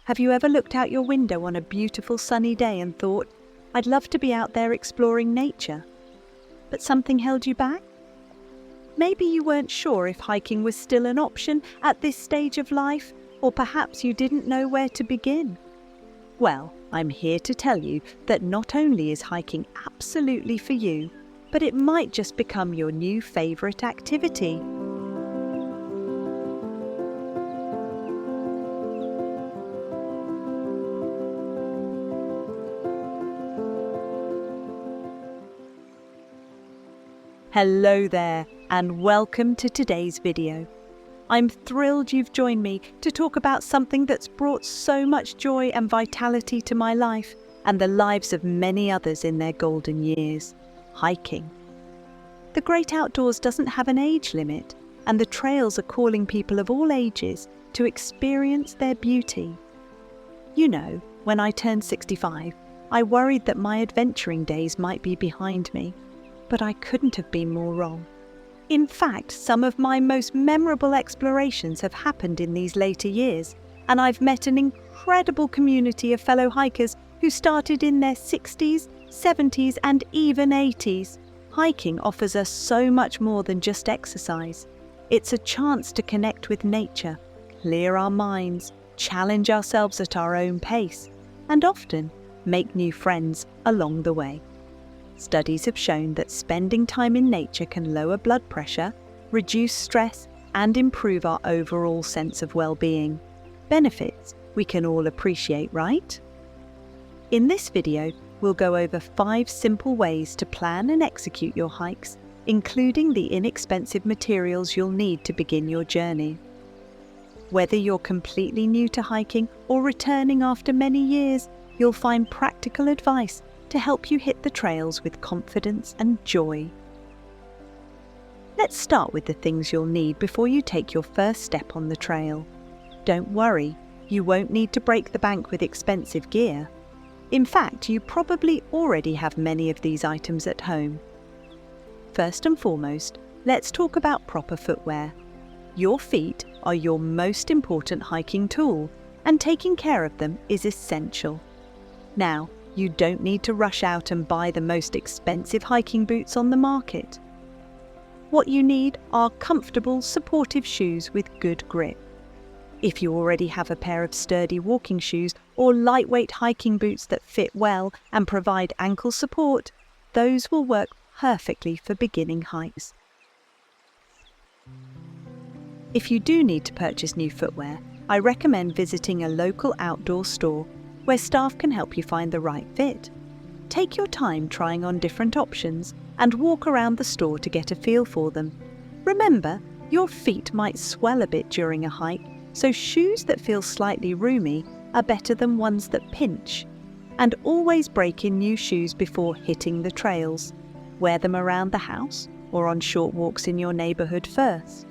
Have you ever looked out your window on a beautiful sunny day and thought, I'd love to be out there exploring nature? But something held you back? Maybe you weren't sure if hiking was still an option at this stage of life, or perhaps you didn't know where to begin. Well, I'm here to tell you that not only is hiking absolutely for you, but it might just become your new favorite activity. Hello there, and welcome to today's video. I'm thrilled you've joined me to talk about something that's brought so much joy and vitality to my life and the lives of many others in their golden years: hiking. The great outdoors doesn't have an age limit, and the trails are calling people of all ages to experience their beauty. You know, when I turned 65, I worried that my adventuring days might be behind me. But I couldn't have been more wrong. In fact, some of my most memorable explorations have happened in these later years, and I've met an incredible community of fellow hikers who started in their 60s, 70s, and even 80s. Hiking offers us so much more than just exercise. It's a chance to connect with nature, clear our minds, challenge ourselves at our own pace, and often make new friends along the way. Studies have shown that spending time in nature can lower blood pressure, reduce stress, and improve our overall sense of well-being. Benefits we can all appreciate, right? In this video, we'll go over 5 simple ways to plan and execute your hikes, including the inexpensive materials you'll need to begin your journey. Whether you're completely new to hiking or returning after many years, you'll find practical advice to help you hit the trails with confidence and joy. Let's start with the things you'll need before you take your first step on the trail. Don't worry, you won't need to break the bank with expensive gear. In fact, you probably already have many of these items at home. First and foremost, let's talk about proper footwear. Your feet are your most important hiking tool, and taking care of them is essential. Now, you don't need to rush out and buy the most expensive hiking boots on the market. What you need are comfortable, supportive shoes with good grip. If you already have a pair of sturdy walking shoes or lightweight hiking boots that fit well and provide ankle support, those will work perfectly for beginning hikes. If you do need to purchase new footwear, I recommend visiting a local outdoor store where staff can help you find the right fit. Take your time trying on different options and walk around the store to get a feel for them. Remember, your feet might swell a bit during a hike, so shoes that feel slightly roomy are better than ones that pinch. And always break in new shoes before hitting the trails. Wear them around the house or on short walks in your neighborhood first.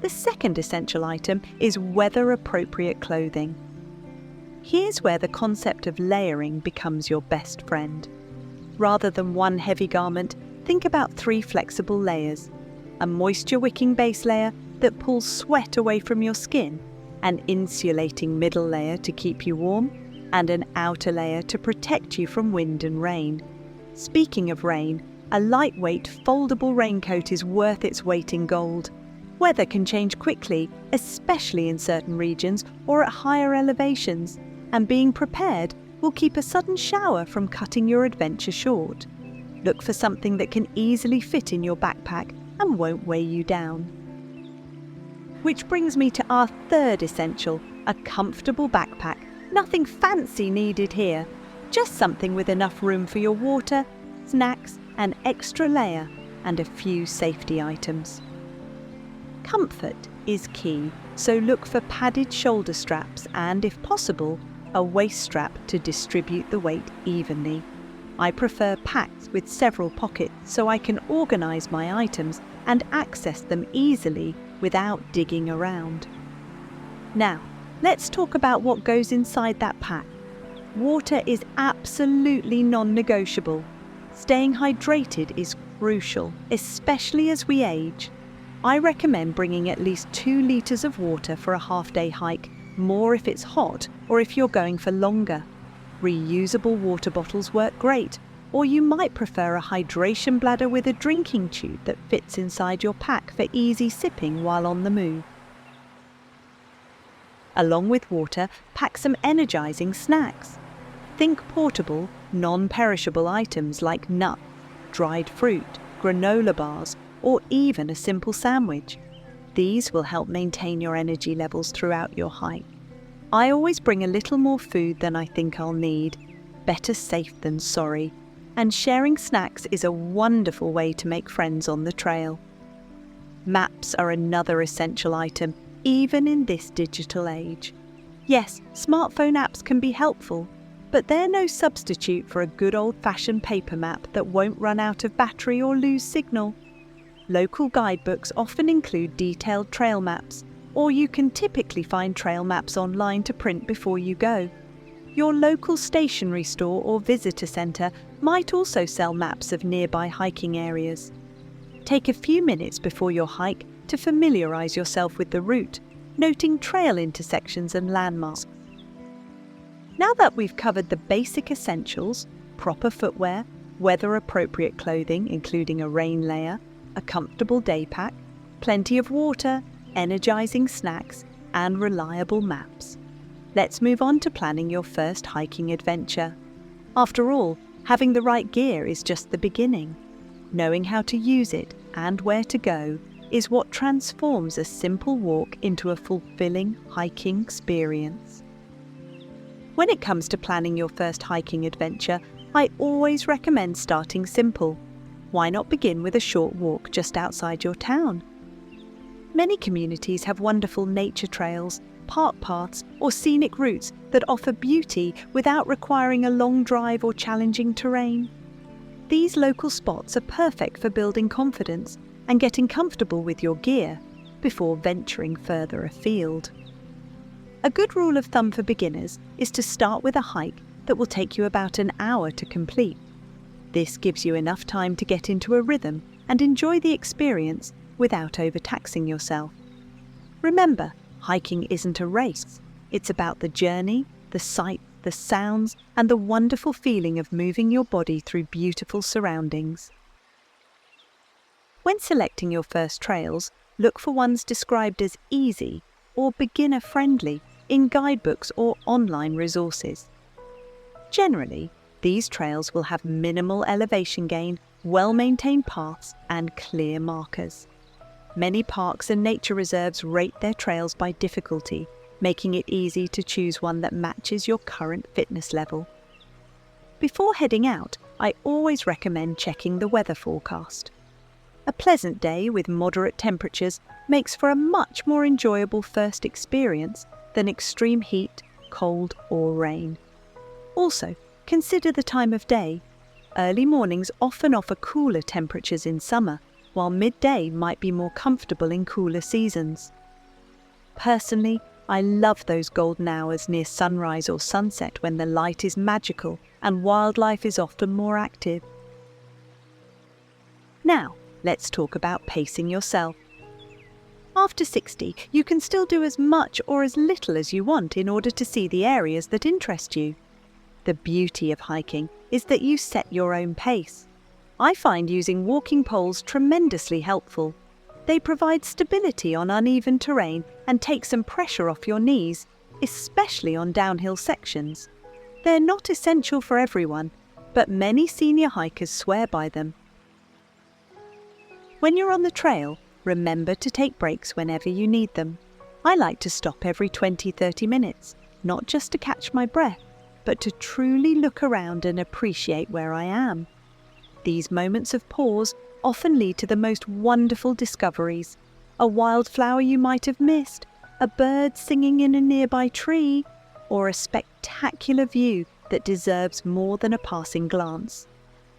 The second essential item is weather-appropriate clothing. Here's where the concept of layering becomes your best friend. Rather than one heavy garment, think about 3 flexible layers: a moisture-wicking base layer that pulls sweat away from your skin, an insulating middle layer to keep you warm, and an outer layer to protect you from wind and rain. Speaking of rain, a lightweight, foldable raincoat is worth its weight in gold. Weather can change quickly, especially in certain regions or at higher elevations, and being prepared will keep a sudden shower from cutting your adventure short. Look for something that can easily fit in your backpack and won't weigh you down. Which brings me to our third essential, a comfortable backpack. Nothing fancy needed here, just something with enough room for your water, snacks, an extra layer, and a few safety items. Comfort is key, so look for padded shoulder straps and, if possible, a waist strap to distribute the weight evenly. I prefer packs with several pockets so I can organize my items and access them easily without digging around. Now, let's talk about what goes inside that pack. Water is absolutely non-negotiable. Staying hydrated is crucial, especially as we age. I recommend bringing at least 2 litres of water for a half-day hike, more if it's hot or if you're going for longer. Reusable water bottles work great, or you might prefer a hydration bladder with a drinking tube that fits inside your pack for easy sipping while on the move. Along with water, pack some energizing snacks. Think portable, non-perishable items like nuts, dried fruit, granola bars, or even a simple sandwich. These will help maintain your energy levels throughout your hike. I always bring a little more food than I think I'll need. Better safe than sorry. And sharing snacks is a wonderful way to make friends on the trail. Maps are another essential item, even in this digital age. Yes, smartphone apps can be helpful, but they're no substitute for a good old-fashioned paper map that won't run out of battery or lose signal. Local guidebooks often include detailed trail maps, or you can typically find trail maps online to print before you go. Your local stationery store or visitor centre might also sell maps of nearby hiking areas. Take a few minutes before your hike to familiarise yourself with the route, noting trail intersections and landmarks. Now that we've covered the basic essentials, proper footwear, weather-appropriate clothing including a rain layer, a comfortable day pack, plenty of water, energising snacks, and reliable maps, let's move on to planning your first hiking adventure. After all, having the right gear is just the beginning. Knowing how to use it and where to go is what transforms a simple walk into a fulfilling hiking experience. When it comes to planning your first hiking adventure, I always recommend starting simple. Why not begin with a short walk just outside your town? Many communities have wonderful nature trails, park paths, or scenic routes that offer beauty without requiring a long drive or challenging terrain. These local spots are perfect for building confidence and getting comfortable with your gear before venturing further afield. A good rule of thumb for beginners is to start with a hike that will take you about an hour to complete. This gives you enough time to get into a rhythm and enjoy the experience without overtaxing yourself. Remember, hiking isn't a race. It's about the journey, the sights, the sounds, and the wonderful feeling of moving your body through beautiful surroundings. When selecting your first trails, look for ones described as easy or beginner-friendly in guidebooks or online resources. Generally, these trails will have minimal elevation gain, well-maintained paths, and clear markers. Many parks and nature reserves rate their trails by difficulty, making it easy to choose one that matches your current fitness level. Before heading out, I always recommend checking the weather forecast. A pleasant day with moderate temperatures makes for a much more enjoyable first experience than extreme heat, cold, or rain. Also, consider the time of day. Early mornings often offer cooler temperatures in summer, while midday might be more comfortable in cooler seasons. Personally, I love those golden hours near sunrise or sunset when the light is magical and wildlife is often more active. Now, let's talk about pacing yourself. After 60, you can still do as much or as little as you want in order to see the areas that interest you. The beauty of hiking is that you set your own pace. I find using walking poles tremendously helpful. They provide stability on uneven terrain and take some pressure off your knees, especially on downhill sections. They're not essential for everyone, but many senior hikers swear by them. When you're on the trail, remember to take breaks whenever you need them. I like to stop every 20-30 minutes, not just to catch my breath, but to truly look around and appreciate where I am. These moments of pause often lead to the most wonderful discoveries. A wildflower you might have missed, a bird singing in a nearby tree, or a spectacular view that deserves more than a passing glance.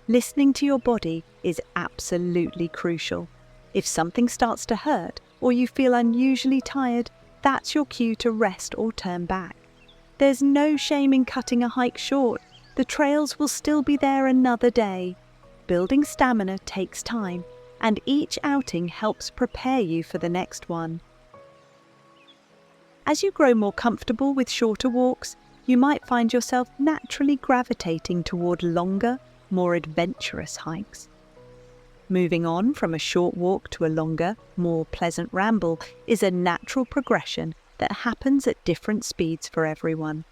Listening to your body is absolutely crucial. If something starts to hurt or you feel unusually tired, that's your cue to rest or turn back. There's no shame in cutting a hike short. The trails will still be there another day. Building stamina takes time, and each outing helps prepare you for the next one. As you grow more comfortable with shorter walks, you might find yourself naturally gravitating toward longer, more adventurous hikes. Moving on from a short walk to a longer, more pleasant ramble is a natural progression that happens at different speeds for everyone.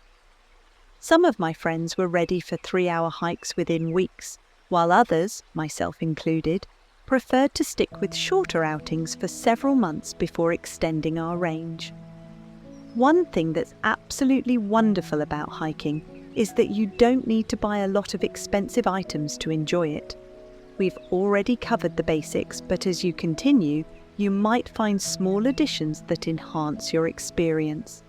Some of my friends were ready for 3-hour hikes within weeks, while others, myself included, preferred to stick with shorter outings for several months before extending our range. One thing that's absolutely wonderful about hiking is that you don't need to buy a lot of expensive items to enjoy it. We've already covered the basics, but as you continue, you might find small additions that enhance your experience.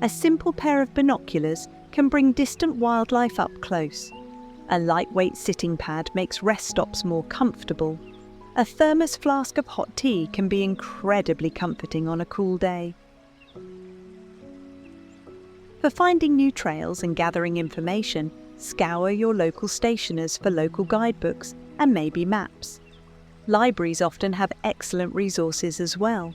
A simple pair of binoculars can bring distant wildlife up close. A lightweight sitting pad makes rest stops more comfortable. A thermos flask of hot tea can be incredibly comforting on a cool day. For finding new trails and gathering information, scour your local stationers for local guidebooks and maybe maps. Libraries often have excellent resources as well.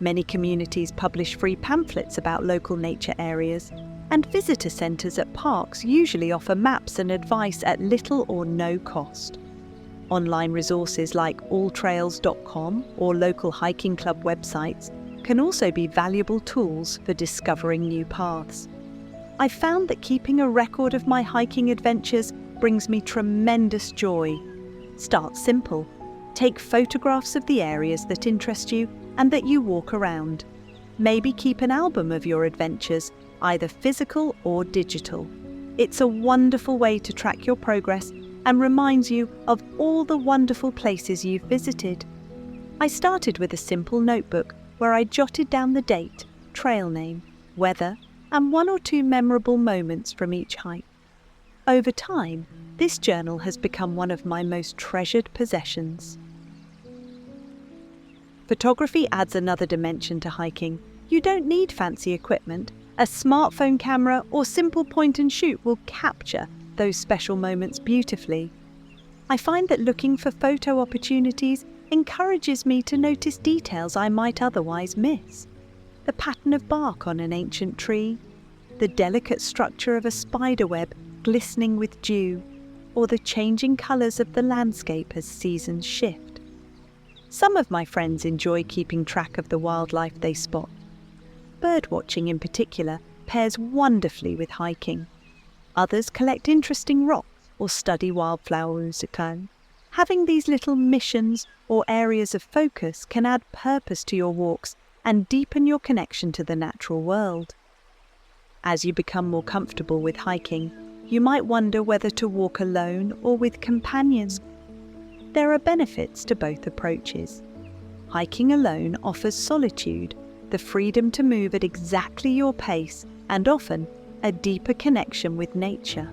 Many communities publish free pamphlets about local nature areas, and visitor centres at parks usually offer maps and advice at little or no cost. Online resources like alltrails.com or local hiking club websites can also be valuable tools for discovering new paths. I found that keeping a record of my hiking adventures brings me tremendous joy. Start simple. Take photographs of the areas that interest you and that you walk around. Maybe keep an album of your adventures, either physical or digital. It's a wonderful way to track your progress and reminds you of all the wonderful places you've visited. I started with a simple notebook where I jotted down the date, trail name, weather, and 1 or 2 memorable moments from each hike. Over time, this journal has become one of my most treasured possessions. Photography adds another dimension to hiking. You don't need fancy equipment. A smartphone camera or simple point and shoot will capture those special moments beautifully. I find that looking for photo opportunities encourages me to notice details I might otherwise miss. The pattern of bark on an ancient tree, the delicate structure of a spiderweb glistening with dew, or the changing colours of the landscape as seasons shift. Some of my friends enjoy keeping track of the wildlife they spot. Birdwatching in particular pairs wonderfully with hiking. Others collect interesting rocks or study wildflowers. Having these little missions or areas of focus can add purpose to your walks and deepen your connection to the natural world. As you become more comfortable with hiking, you might wonder whether to walk alone or with companions. There are benefits to both approaches. Hiking alone offers solitude, the freedom to move at exactly your pace, and often a deeper connection with nature.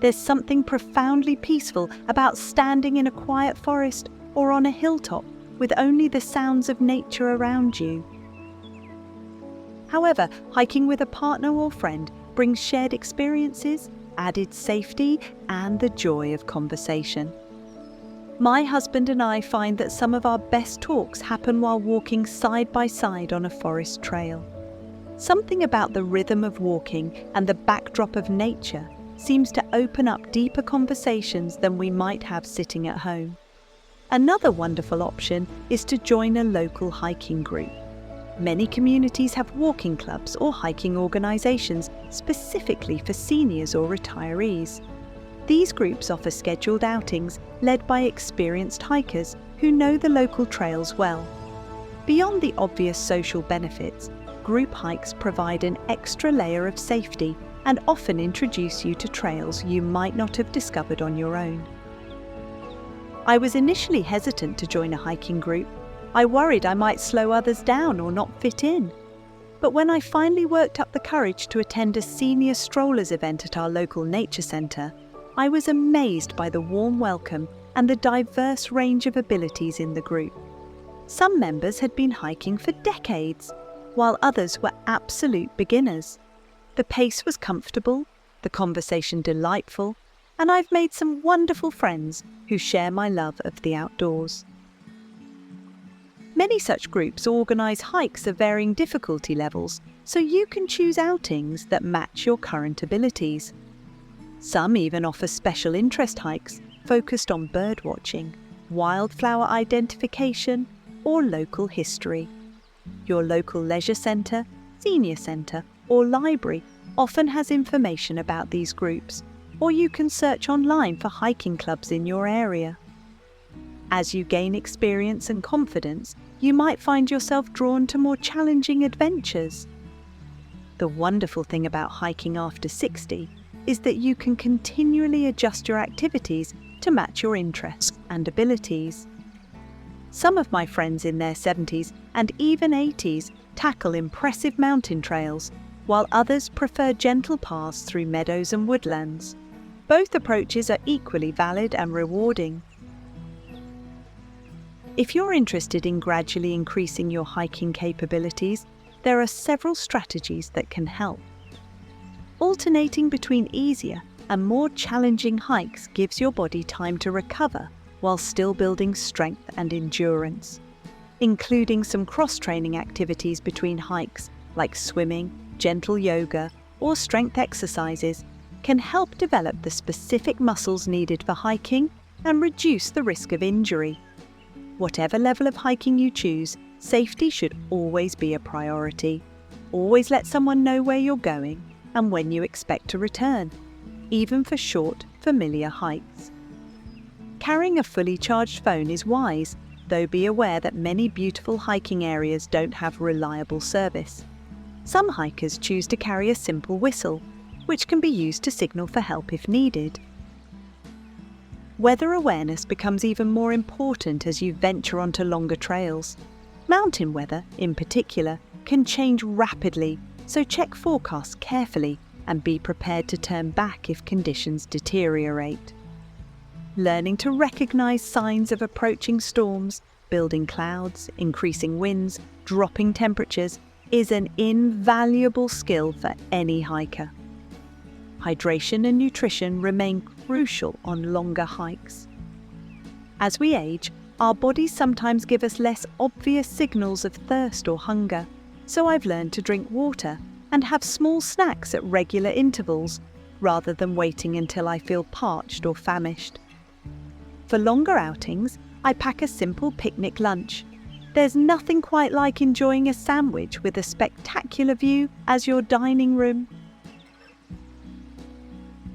There's something profoundly peaceful about standing in a quiet forest or on a hilltop with only the sounds of nature around you. However, hiking with a partner or friend brings shared experiences, added safety, and the joy of conversation. My husband and I find that some of our best talks happen while walking side by side on a forest trail. Something about the rhythm of walking and the backdrop of nature seems to open up deeper conversations than we might have sitting at home. Another wonderful option is to join a local hiking group. Many communities have walking clubs or hiking organisations specifically for seniors or retirees. These groups offer scheduled outings led by experienced hikers who know the local trails well. Beyond the obvious social benefits, group hikes provide an extra layer of safety and often introduce you to trails you might not have discovered on your own. I was initially hesitant to join a hiking group. I worried I might slow others down or not fit in. But when I finally worked up the courage to attend a senior strollers event at our local nature centre, I was amazed by the warm welcome and the diverse range of abilities in the group. Some members had been hiking for decades, while others were absolute beginners. The pace was comfortable, the conversation delightful, and I've made some wonderful friends who share my love of the outdoors. Many such groups organise hikes of varying difficulty levels, so you can choose outings that match your current abilities. Some even offer special interest hikes focused on birdwatching, wildflower identification, or local history. Your local leisure centre, senior centre, or library often has information about these groups, or you can search online for hiking clubs in your area. As you gain experience and confidence, you might find yourself drawn to more challenging adventures. The wonderful thing about hiking after 60 is that you can continually adjust your activities to match your interests and abilities. Some of my friends in their 70s and even 80s tackle impressive mountain trails, while others prefer gentle paths through meadows and woodlands. Both approaches are equally valid and rewarding. If you're interested in gradually increasing your hiking capabilities, there are several strategies that can help. Alternating between easier and more challenging hikes gives your body time to recover while still building strength and endurance. Including some cross-training activities between hikes like swimming, gentle yoga, or strength exercises can help develop the specific muscles needed for hiking and reduce the risk of injury. Whatever level of hiking you choose, safety should always be a priority. Always let someone know where you're going and when you expect to return, even for short, familiar hikes. Carrying a fully charged phone is wise, though be aware that many beautiful hiking areas don't have reliable service. Some hikers choose to carry a simple whistle, which can be used to signal for help if needed. Weather awareness becomes even more important as you venture onto longer trails. Mountain weather, in particular, can change rapidly, so check forecasts carefully and be prepared to turn back if conditions deteriorate. Learning to recognize signs of approaching storms, building clouds, increasing winds, dropping temperatures is an invaluable skill for any hiker. Hydration and nutrition remain crucial on longer hikes. As we age, our bodies sometimes give us less obvious signals of thirst or hunger, so I've learned to drink water and have small snacks at regular intervals, rather than waiting until I feel parched or famished. For longer outings, I pack a simple picnic lunch. There's nothing quite like enjoying a sandwich with a spectacular view as your dining room.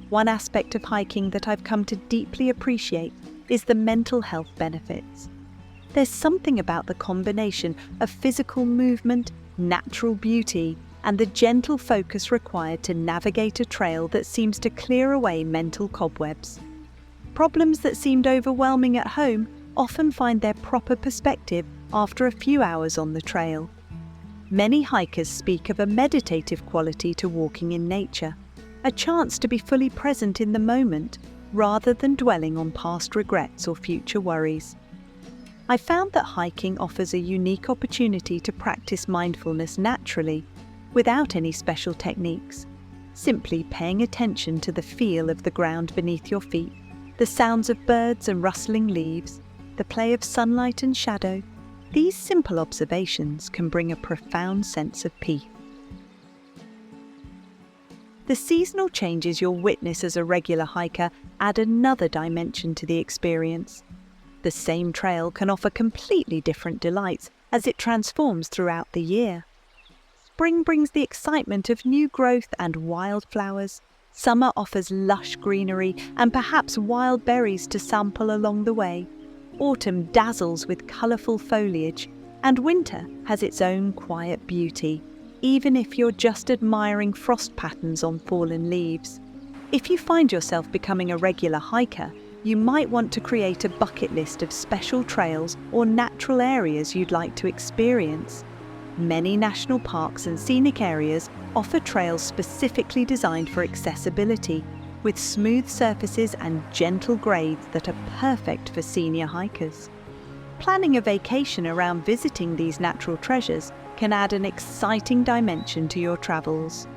One aspect of hiking that I've come to deeply appreciate is the mental health benefits. There's something about the combination of physical movement, natural beauty, and the gentle focus required to navigate a trail that seems to clear away mental cobwebs. Problems that seemed overwhelming at home often find their proper perspective after a few hours on the trail. Many hikers speak of a meditative quality to walking in nature, a chance to be fully present in the moment rather than dwelling on past regrets or future worries. I found that hiking offers a unique opportunity to practice mindfulness naturally, without any special techniques, simply paying attention to the feel of the ground beneath your feet, the sounds of birds and rustling leaves, the play of sunlight and shadow. These simple observations can bring a profound sense of peace. The seasonal changes you'll witness as a regular hiker add another dimension to the experience. The same trail can offer completely different delights as it transforms throughout the year. Spring brings the excitement of new growth and wildflowers. Summer offers lush greenery and perhaps wild berries to sample along the way. Autumn dazzles with colourful foliage, and winter has its own quiet beauty, even if you're just admiring frost patterns on fallen leaves. If you find yourself becoming a regular hiker, you might want to create a bucket list of special trails or natural areas you'd like to experience. Many national parks and scenic areas offer trails specifically designed for accessibility, with smooth surfaces and gentle grades that are perfect for senior hikers. Planning a vacation around visiting these natural treasures can add an exciting dimension to your travels.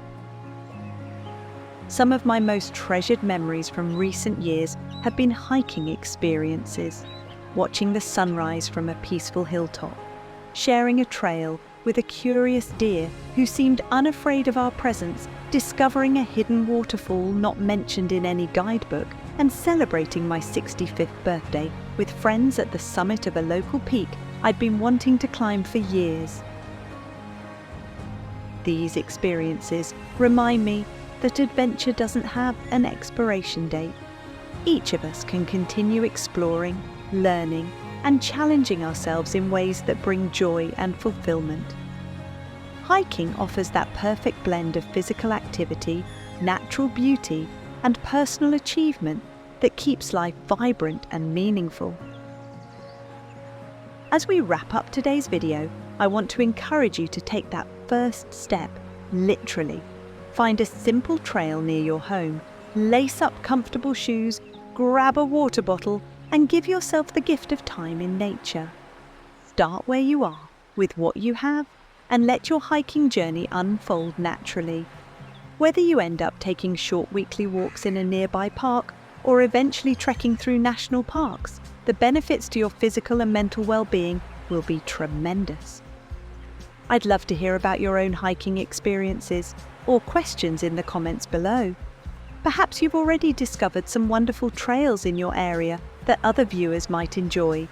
Some of my most treasured memories from recent years have been hiking experiences, watching the sunrise from a peaceful hilltop, sharing a trail, with a curious deer who seemed unafraid of our presence, discovering a hidden waterfall not mentioned in any guidebook, and celebrating my 65th birthday with friends at the summit of a local peak I'd been wanting to climb for years. These experiences remind me that adventure doesn't have an expiration date. Each of us can continue exploring, learning, and challenging ourselves in ways that bring joy and fulfillment. Hiking offers that perfect blend of physical activity, natural beauty, and personal achievement that keeps life vibrant and meaningful. As we wrap up today's video, I want to encourage you to take that first step, literally. Find a simple trail near your home, lace up comfortable shoes, grab a water bottle, and give yourself the gift of time in nature. Start where you are, with what you have, and let your hiking journey unfold naturally. Whether you end up taking short weekly walks in a nearby park or eventually trekking through national parks, the benefits to your physical and mental well-being will be tremendous. I'd love to hear about your own hiking experiences or questions in the comments below. Perhaps you've already discovered some wonderful trails in your area that other viewers might enjoy.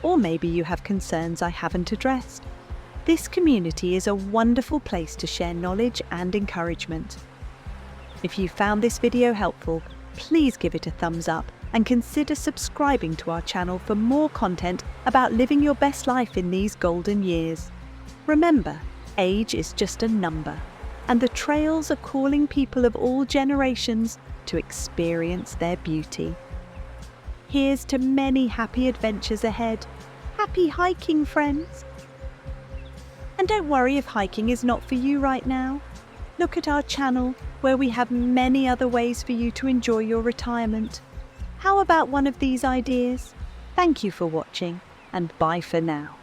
Or maybe you have concerns I haven't addressed. This community is a wonderful place to share knowledge and encouragement. If you found this video helpful, please give it a thumbs up and consider subscribing to our channel for more content about living your best life in these golden years. Remember, age is just a number, and the trails are calling people of all generations to experience their beauty. Here's to many happy adventures ahead. Happy hiking, friends! And don't worry if hiking is not for you right now. Look at our channel, where we have many other ways for you to enjoy your retirement. How about one of these ideas? Thank you for watching, and bye for now.